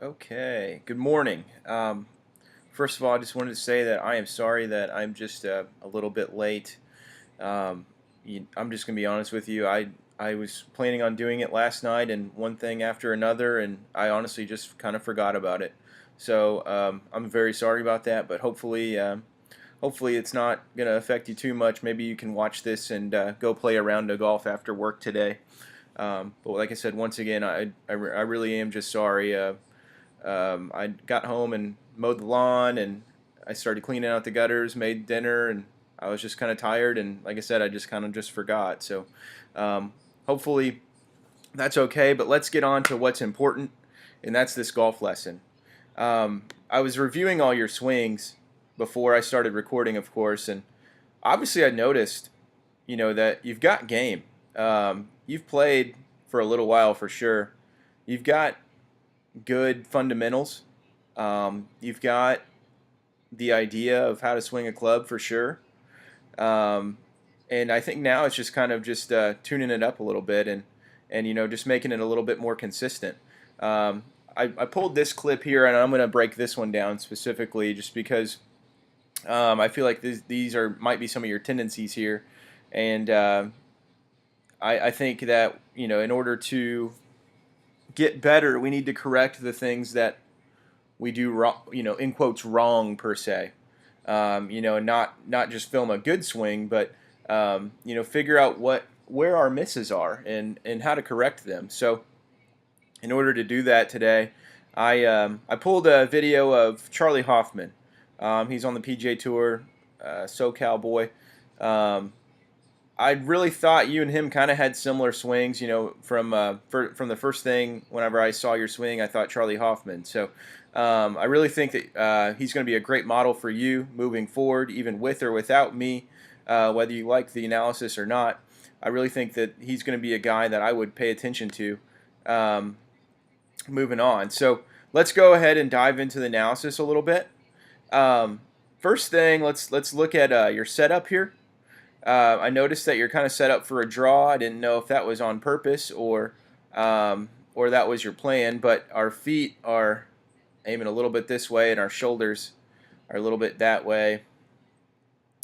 Okay, good morning. First of all, I just wanted to say that I am sorry that I'm just a little bit late. Um, I'm just gonna be honest with you. I was planning on doing it last night, and one thing after another, and I honestly just kind of forgot about it. So I'm very sorry about that. But hopefully it's not gonna affect you too much. Maybe you can watch this and go play a round of golf after work today. But like I said, once again, I really am just sorry. I got home and mowed the lawn, and I started cleaning out the gutters, made dinner, and I was just kind of tired. And like I said, I just kind of just forgot. So hopefully that's okay. But let's get on to what's important, and that's this golf lesson. I was reviewing all your swings before I started recording, of course, and obviously I noticed, that you've got game. You've played for a little while for sure. You've got good fundamentals. You've got the idea of how to swing a club for sure. Um, and I think now it's just kind of just tuning it up a little bit and just making it a little bit more consistent. I pulled this clip here and I'm going to break this one down specifically just because I feel like these are might be some of your tendencies here, and I think that in order to get better, we need to correct the things that we do wrong, in quotes wrong per se. Not just film a good swing, but figure out where our misses are and how to correct them. So in order to do that today, I pulled a video of Charlie Hoffman. He's on the PGA Tour, SoCal boy. Um, I really thought you and him kind of had similar swings. From the first thing whenever I saw your swing, I thought Charlie Hoffman. So I really think that he's going to be a great model for you moving forward, even with or without me, whether you like the analysis or not. I really think that he's going to be a guy that I would pay attention to um, moving on. So let's go ahead and dive into the analysis a little bit. Um, First thing, let's look at your setup here. I noticed that you're kind of set up for a draw. I didn't know if that was on purpose or that was your plan. But our feet are aiming a little bit this way, and our shoulders are a little bit that way.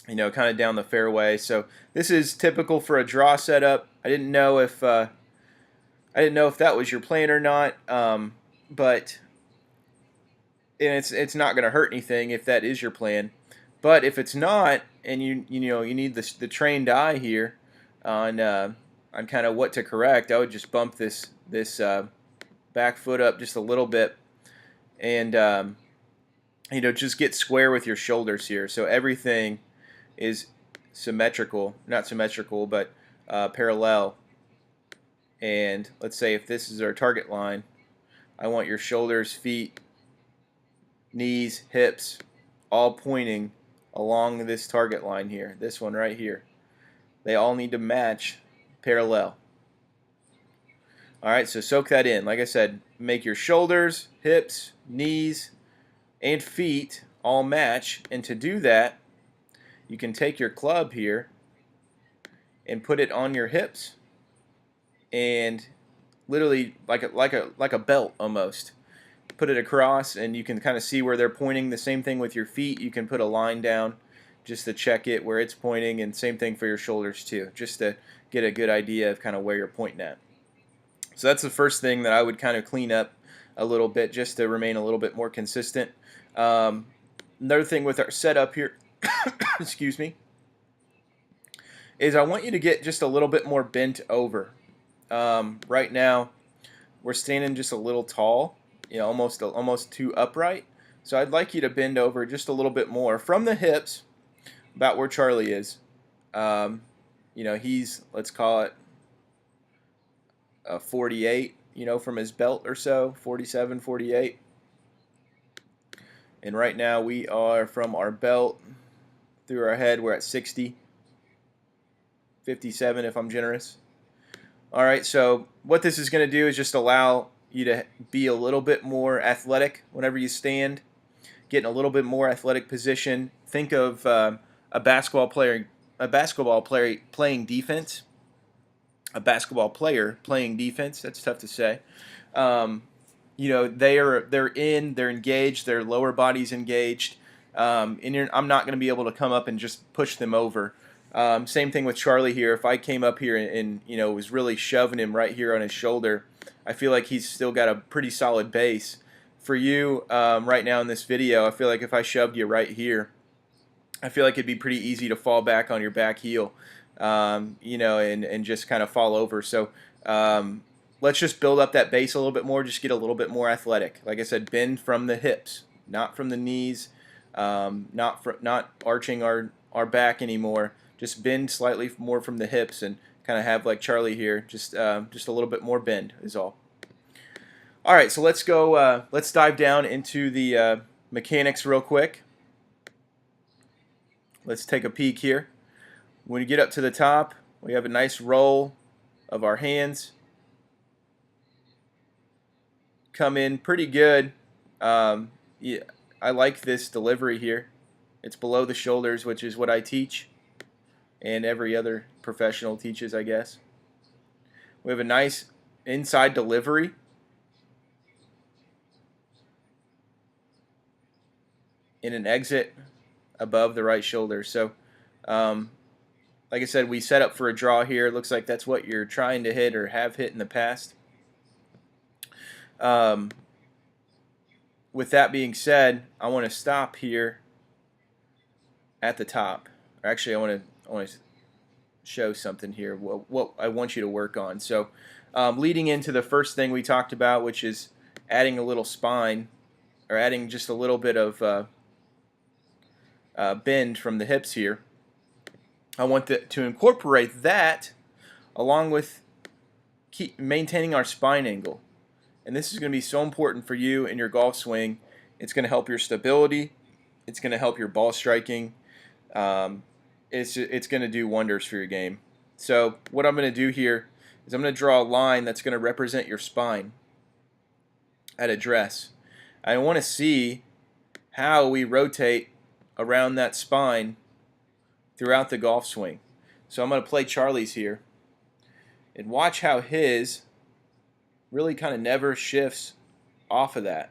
Kind of down the fairway. So this is typical for a draw setup. I didn't know if that was your plan or not. But and it's not going to hurt anything if that is your plan. But if it's not, and you need the trained eye here on kind of what to correct, I would just bump this back foot up just a little bit, and just get square with your shoulders here, so everything is symmetrical, not symmetrical, but parallel. And let's say if this is our target line, I want your shoulders, feet, knees, hips, all pointing along this target line here, this one right here. They all need to match parallel. All right, so soak that in. Like I said, make your shoulders, hips, knees, and feet all match. And to do that, you can take your club here and put it on your hips, and literally like a belt almost. Put it across, and you can kind of see where they're pointing. The same thing with your feet. You can put a line down just to check it where it's pointing, and same thing for your shoulders too, just to get a good idea of kind of where you're pointing at. So that's the first thing that I would kind of clean up a little bit just to remain a little bit more consistent. Another thing with our setup here, excuse me, is I want you to get just a little bit more bent over. Right now, we're standing just a little tall, almost too upright. So I'd like you to bend over just a little bit more from the hips, about where Charlie is. He's, let's call it 48, from his belt or so, 47, 48. And right now we are from our belt through our head, we're at 60, 57 if I'm generous. All right, so what this is going to do is just allow you to be a little bit more athletic whenever you stand, get in a little bit more athletic position. Think of a basketball player playing defense. A basketball player playing defense. That's tough to say. you know, they're engaged, their lower body's engaged, and I'm not going to be able to come up and just push them over. Same thing with Charlie here. If I came up here and you know was really shoving him right here on his shoulder, I feel like he's still got a pretty solid base. For you right now in this video, I feel like if I shoved you right here, I feel like it'd be pretty easy to fall back on your back heel, you know, and just kind of fall over. So let's just build up that base a little bit more, just get a little bit more athletic. Like I said, bend from the hips, not from the knees, not arching our back anymore. Just bend slightly more from the hips and kind of have like Charlie here, just a little bit more bend is all. All right, so let's go. Let's dive down into the mechanics real quick. Let's take a peek here. When you get up to the top, we have a nice roll of our hands. Come in pretty good. Yeah, I like this delivery here. It's below the shoulders, which is what I teach, and every other professional teaches, I guess. We have a nice inside delivery. And an exit above the right shoulder. So, like I said, we set up for a draw here. It looks like that's what you're trying to hit or have hit in the past. With that being said, I want to stop here at the top. Or actually, I want to show something here. What I want you to work on. So, leading into the first thing we talked about, which is adding a little spine, or adding just a little bit of bend from the hips here. I want to incorporate that along with maintaining our spine angle. And this is going to be so important for you in your golf swing. It's going to help your stability. It's going to help your ball striking. It's going to do wonders for your game. So what I'm going to do here is I'm going to draw a line that's going to represent your spine at address. I want to see how we rotate around that spine throughout the golf swing. So I'm going to play Charlie's here and watch how his really kind of never shifts off of that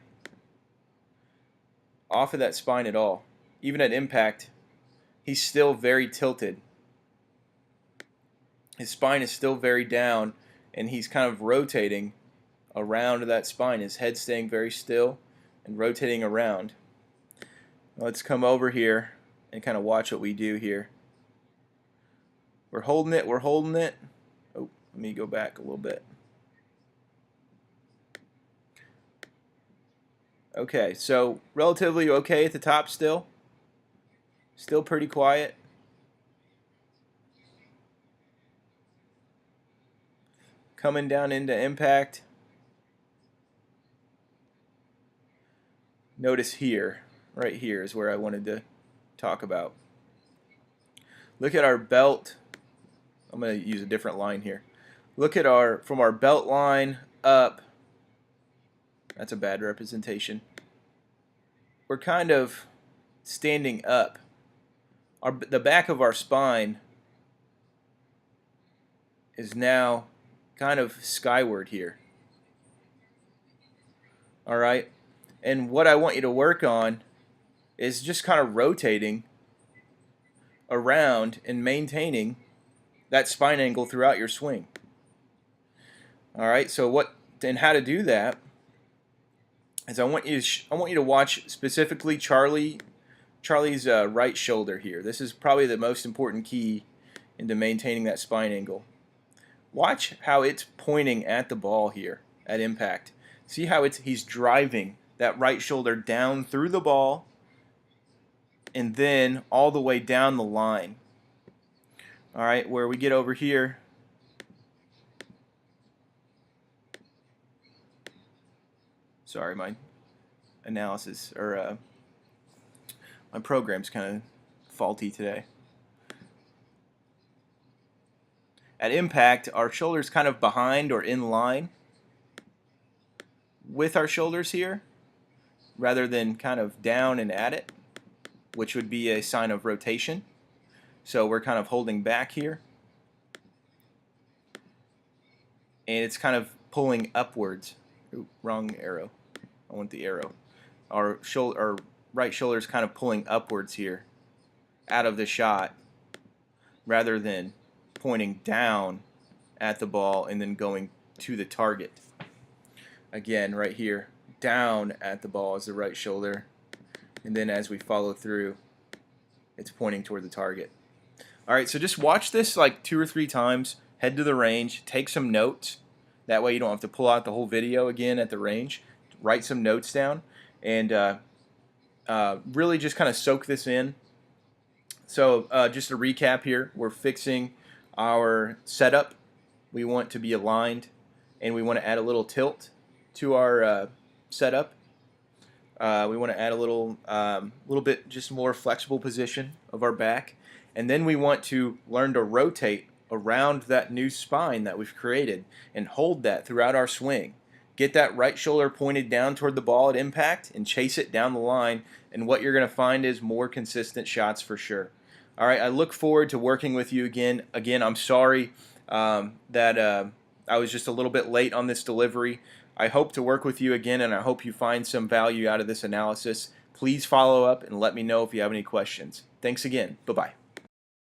spine at all. Even at impact, he's still very tilted. His spine is still very down, and he's kind of rotating around that spine. His head staying very still and rotating around. Let's come over here and kind of watch what we do here. We're holding it. Oh, let me go back a little bit. Okay, so relatively okay at the top still. Still pretty quiet. Coming down into impact. Notice here, right here is where I wanted to talk about. Look at our belt. I'm going to use a different line here. Look at from our belt line up. That's a bad representation. We're kind of standing up. The back of our spine is now kind of skyward here. All right? And what I want you to work on is just kind of rotating around and maintaining that spine angle throughout your swing. All right? So how to do that is I want you to watch specifically Charlie's right shoulder here. This is probably the most important key into maintaining that spine angle. Watch how it's pointing at the ball here at impact. See how he's driving that right shoulder down through the ball and then all the way down the line. All right, where we get over here, sorry, my analysis or my program's kind of faulty today. At impact, our shoulder's kind of behind or in line with our shoulders here, rather than kind of down and at it, which would be a sign of rotation. So we're kind of holding back here, and it's kind of pulling upwards. Ooh, wrong arrow. I want the arrow. Our right shoulder is kind of pulling upwards here out of the shot rather than pointing down at the ball and then going to the target. Again, right here, down at the ball is the right shoulder, and then as we follow through, it's pointing toward the target. Alright, so just watch this like 2 or 3 times, head to the range, take some notes. That way you don't have to pull out the whole video again at the range. Write some notes down and really just kind of soak this in. So just to recap here, we're fixing our setup. We want to be aligned, and we want to add a little tilt to our setup. We want to add a little bit just more flexible position of our back, and then we want to learn to rotate around that new spine that we've created and hold that throughout our swing. Get that right shoulder pointed down toward the ball at impact and chase it down the line, and what you're going to find is more consistent shots for sure. Alright, I look forward to working with you again. Again, I'm sorry that I was just a little bit late on this delivery. I hope to work with you again, and I hope you find some value out of this analysis. Please follow up and let me know if you have any questions. Thanks again. Bye-bye.